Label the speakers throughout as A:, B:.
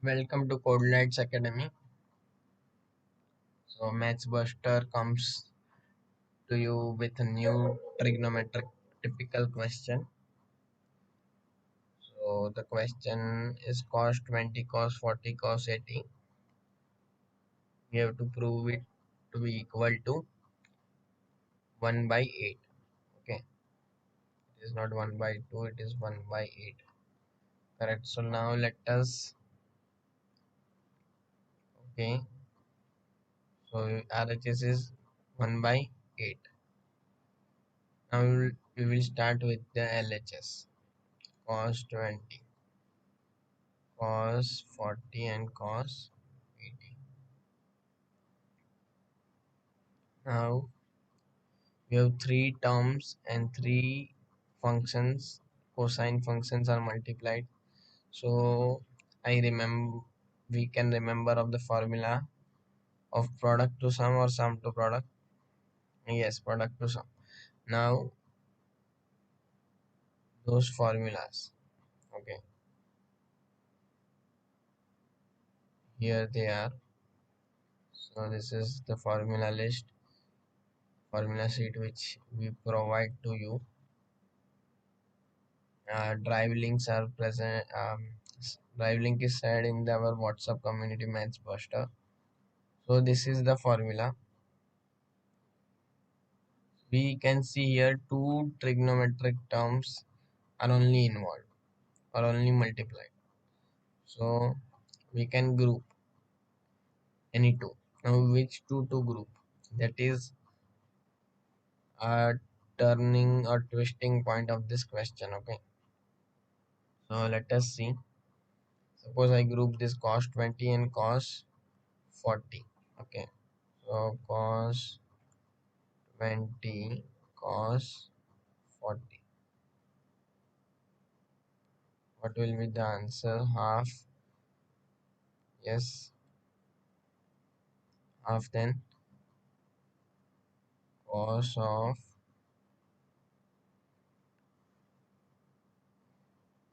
A: Welcome to Codelites Academy. So Maths Buster comes to you with a new trigonometric typical question. So the question is cos 20, cos 40, cos 80. We have to prove it to be equal to 1 by 8. Okay, it is not 1 by 2, it is 1 by 8. Correct. So now let us, okay, so RHS is 1 by 8. Now we will start with the LHS. Cos 20, cos 40 and cos 80. Now we have three terms and three functions. Cosine functions are multiplied. So I remember we can remember of the formula of product to sum or sum to product. Yes, product to sum. Now those formulas. Okay, here they are. So this is the formula list, formula sheet which we provide to you. Drive links are present. Drive link is shared in our WhatsApp community Maths Buster. So this is the formula. We can see here two trigonometric terms are only involved or only multiplied. So we can group any two. Now which two to group? That is a turning or twisting point of this question. Okay. So let us see. Suppose I group this cos 20 and cos 40. Okay. So cos 20 cos 40. What will be the answer? Half. Yes, half. Then cos of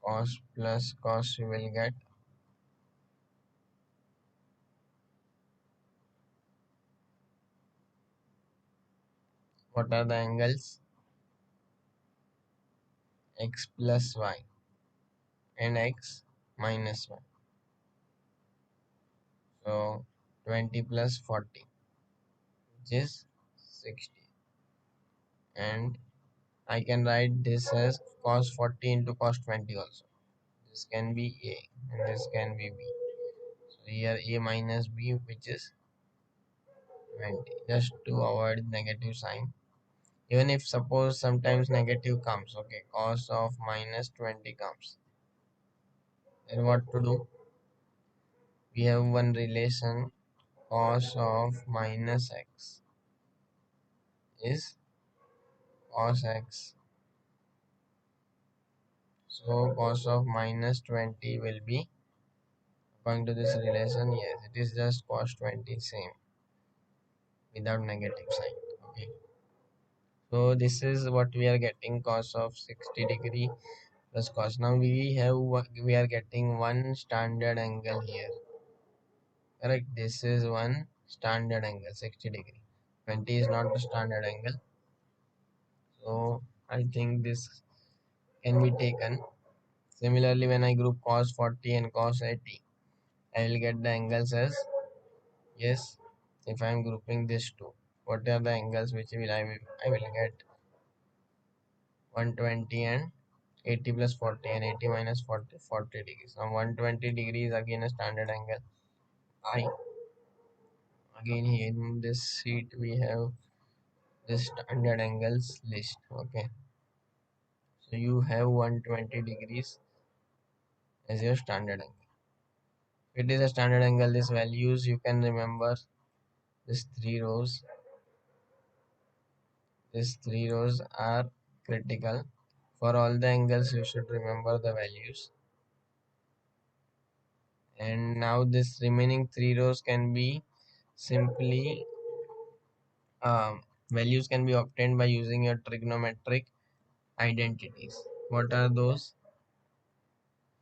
A: cos plus cos we will get. What are the angles? X plus y and x minus y. So 20 plus 40, which is 60. And I can write this as cos 40 into cos 20 also. This can be A and this can be B. So here A minus B, which is 20, just to avoid negative sign. Even if suppose sometimes negative comes, okay, cos of minus 20 comes, then what to do? We have one relation, cos of minus x is cos x. So cos of minus 20 will be, according to this relation, yes, it is just cos 20 same without negative sign. Okay. So this is what we are getting, cos of 60 degree plus cos. Now we are getting one standard angle here. Correct. This is one standard angle 60 degree. 20 is not the standard angle. So I think this can be taken. Similarly, when I group cos 40 and cos 80, I will get the angles as, yes, if I am grouping these two, what are the angles which I will get 120 and 80 plus 40 and 80 minus 40, 40 degrees. Now 120 degrees again a standard angle. I again here in this sheet we have the standard angles list. Okay, so you have 120 degrees as your standard angle. If it is a standard angle, these values you can remember. These three rows are critical. For all the angles you should remember the values. And now this remaining three rows can be simply values can be obtained by using your trigonometric identities. What are those?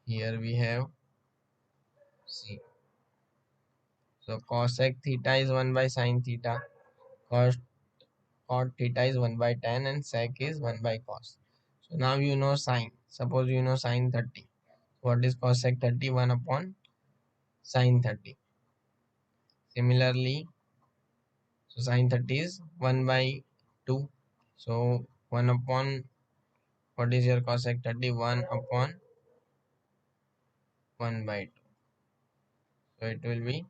A: Here we have See, so cosec theta is 1 by sin theta, cos cot theta is 1 by tan, and sec is 1 by cos. So now you know sine. Suppose you know sine 30. What is cosec 30? 1 upon sine 30. Similarly, so sine 30 is 1 by 2. So 1 upon, what is your cosec 30? 1 upon 1 by 2. So it will be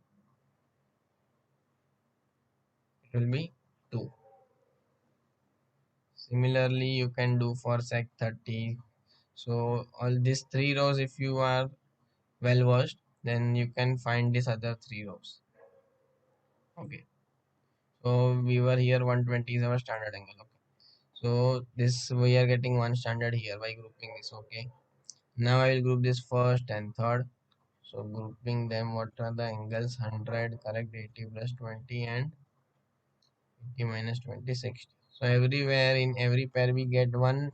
A: 2. Similarly, you can do for sec 30. So all these 3 rows, if you are well versed, then you can find these other 3 rows. Okay. So we were here 120 is our standard angle. Okay. So this we are getting one standard here by grouping this. Okay. Now I will group this first and third. So grouping them, what are the angles? 100, correct, 80 plus 20 and 80 minus 20, 60. So everywhere in every pair we get one.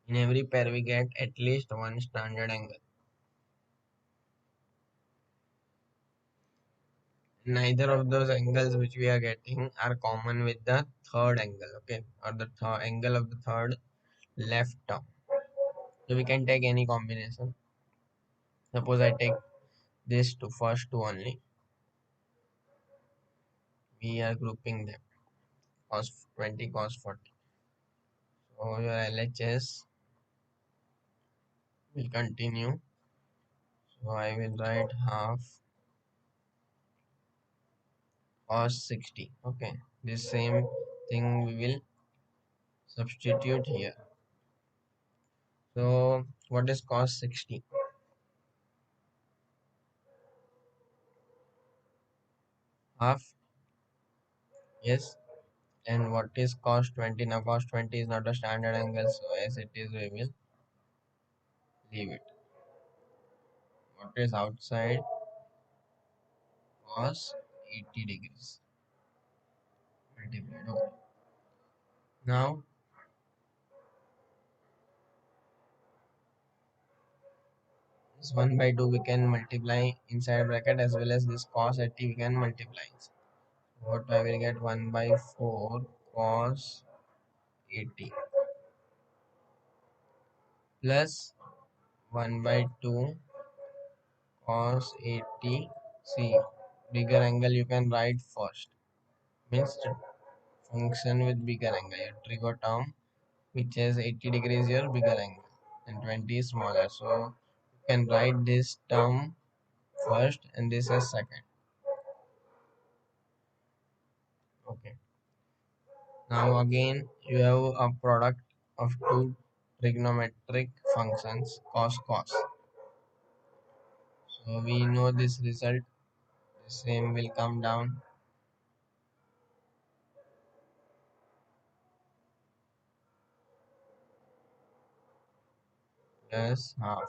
A: In every pair we get at least one standard angle. Neither of those angles which we are getting are common with the third angle, okay, or the angle of the third left term. So we can take any combination. Suppose I take this to first two only. We are grouping them, cos 20, cos 40. So your LHS will continue. So I will write half cos 60. Okay, this same thing we will substitute here. So what is cos 60? Half, yes. And what is cos 20? Now cos 20 is not a standard angle, so as it is we will leave it. What is outside? Cos 80 degrees multiplied. Okay. Now this 1 by 2 we can multiply inside bracket, as well as this cos 80 we can multiply. What I will get? 1 by 4 cos 80 plus 1 by 2 cos 80. See, bigger angle you can write first. Means function with bigger angle. Your trigger term, which is 80 degrees, your bigger angle, and 20 is smaller. So you can write this term first and this as second. Okay. Now again you have a product of two trigonometric functions, cos cos. So we know this result. The same will come down plus half.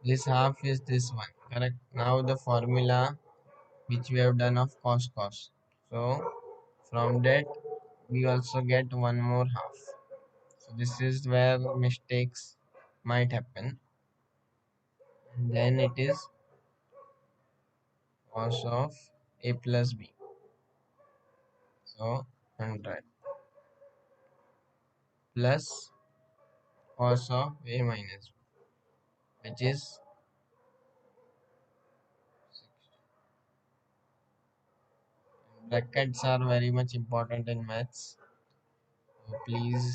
A: This half is this one, correct? Now the formula which we have done of cos cos. So from that we also get one more half. So this is where mistakes might happen. And then it is cos of a plus b. So 100 plus cos of a minus b, which is brackets are very much important in maths. So please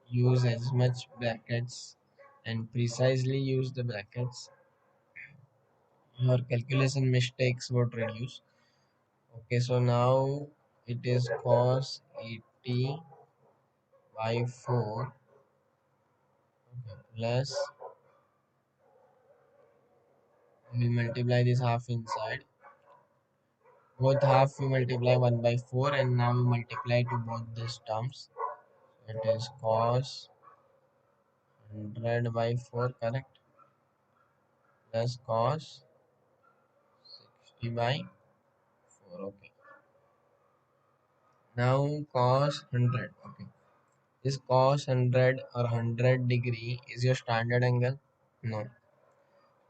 A: use as much brackets and precisely use the brackets. Your calculation mistakes would reduce. Okay, so now it is cos 80 by 4, okay, plus we multiply this half inside. Both half we multiply 1 by 4, and now we multiply to both these terms. It is cos 100 by 4, correct, plus cos 60 by 4. Okay. Now cos 100. Okay. Is cos 100 or 100 degree is your standard angle? No.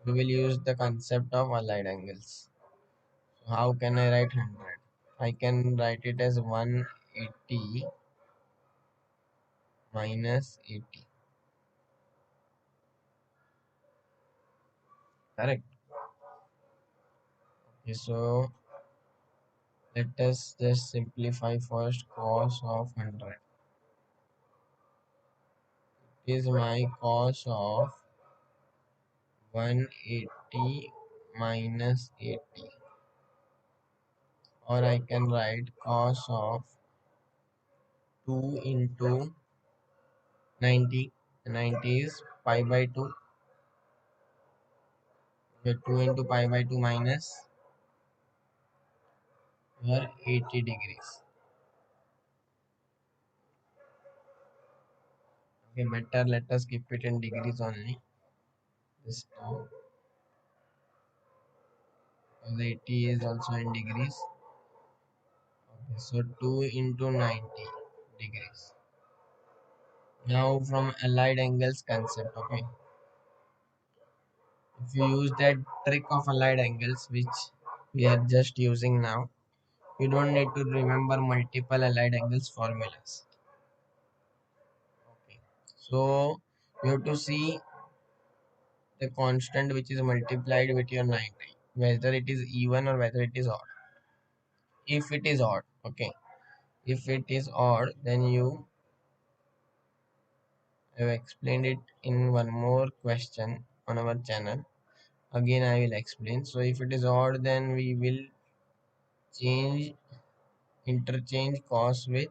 A: We will use the concept of allied angles. So how can I write 100? I can write it as 180 minus 80. Correct. Okay, so let us just simplify first. Cos of 100 is my cos of 180 minus 80, or I can write cos of 2 into 90. 90 is pi by 2. Okay, 2 into pi by 2 minus your 80 degrees. Okay, better let us keep it in degrees only this time, because 80 is also in degrees. Okay, so 2 into 90 degrees. Now from allied angles concept, okay, if you use that trick of allied angles which we are just using now, you don't need to remember multiple allied angles formulas. Okay, so you have to see the constant which is multiplied with your 90, whether it is even or whether it is odd. If it is odd, okay, if it is odd, then you have explained it in one more question on our channel. Again I will explain. So if it is odd, then we will change interchange cos with,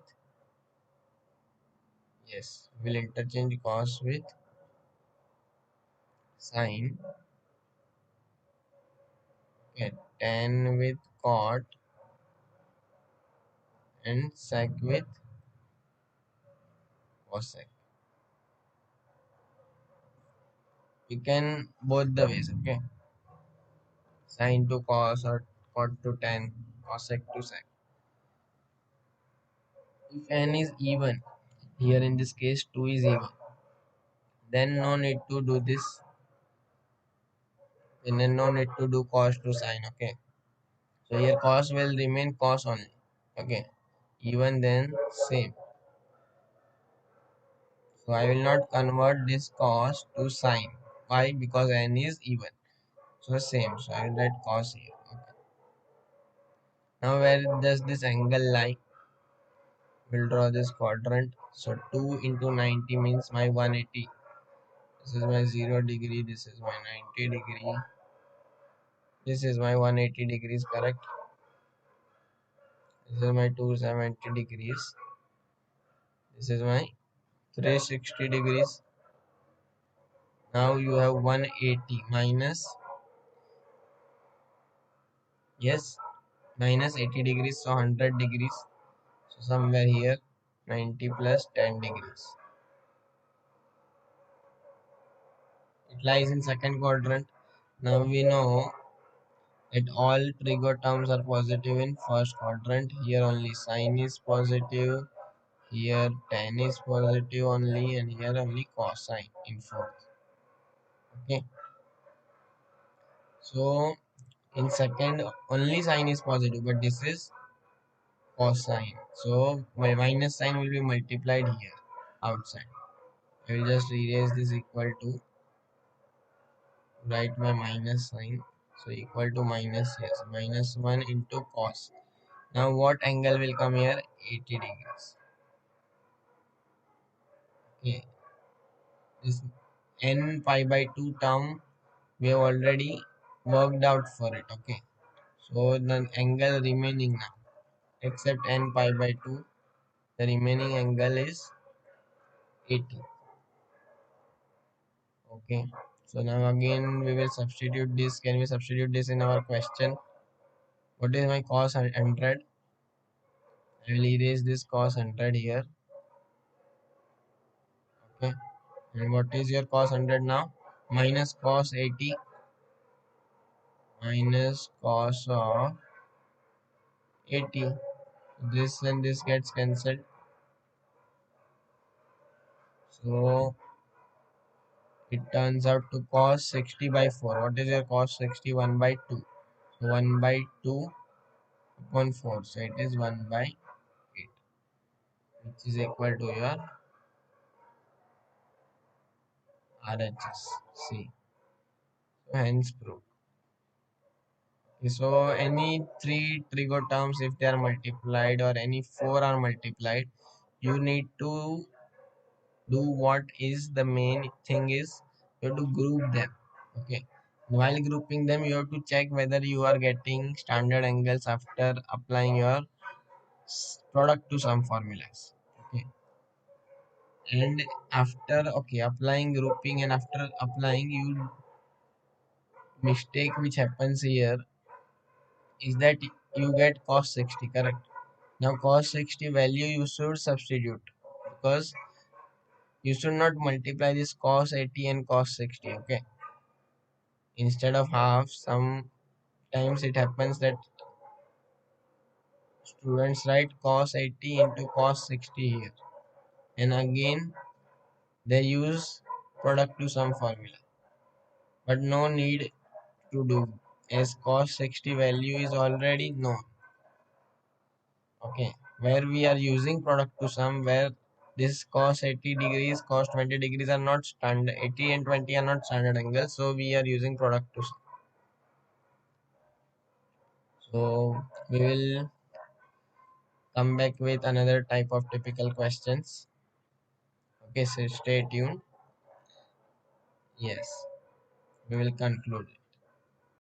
A: yes, we'll interchange cos with sine. Okay, tan with cot and sec with cosec. You can both the ways, okay, sine to cos or cot to tan, cosec to sec. If n is even, here in this case 2 is even, then no need to do this, then no need to do cos to sine, okay. So here cos will remain cos only, okay, even then same. So I will not convert this cos to sine. Why? Because n is even. So same. So I will write cos here. Okay. Now where does this angle lie? We'll draw this quadrant. So 2 into 90 means my 180. This is my 0 degree. This is my 90 degree. This is my 180 degrees, correct? This is my 270 degrees. This is my 360 degrees. Now you have 180 minus, yes, minus 80 degrees, so 100 degrees. So somewhere here 90 plus 10 degrees. It lies in second quadrant. Now we know that all trigo terms are positive in first quadrant. Here only sine is positive, here tan is positive only, and here only cosine in fourth. Okay. So in second only sine is positive, but this is cosine. So my minus sign will be multiplied here outside. I will just erase this equal to, write my minus sign. So equal to minus, yes, minus 1 into cos. Now what angle will come here? 80 degrees. Okay. This n pi by 2 term we have already worked out for it. Okay. So the angle remaining now, except n pi by 2, the remaining angle is 80. Okay. So now again we will substitute this. Can we substitute this in our question? What is my cos 100? I will erase this cos 100 here. Okay. And what is your cos 100 now? Minus cos 80 minus cos of 80. This and this gets cancelled. So it turns out to cos 60 by 4. What is your cos 60? 1 by 2. So 1 by 2 upon 4. So it is 1 by 8, which is equal to your RHS. See. So hence proved. Okay, so any three trigo terms, if they are multiplied or any four are multiplied, you need to do what is the main thing is you have to group them. Okay, while grouping them you have to check whether you are getting standard angles after applying your product to sum formulas. Okay, and after applying grouping and after applying, you mistake which happens here is that you get cos 60, correct? Now cos 60 value you should substitute, because you should not multiply this cos 80 and cos 60. Okay, instead of half, sometimes it happens that students write cos 80 into cos 60 here, and again they use product to sum formula, but no need to do, as cos 60 value is already known. Okay, where we are using product to sum, where this cos 80 degrees, cos 20 degrees are not standard, 80 and 20 are not standard angles, so we are using product to sum. So we will come back with another type of typical questions. Okay, so stay tuned. Yes, we will conclude.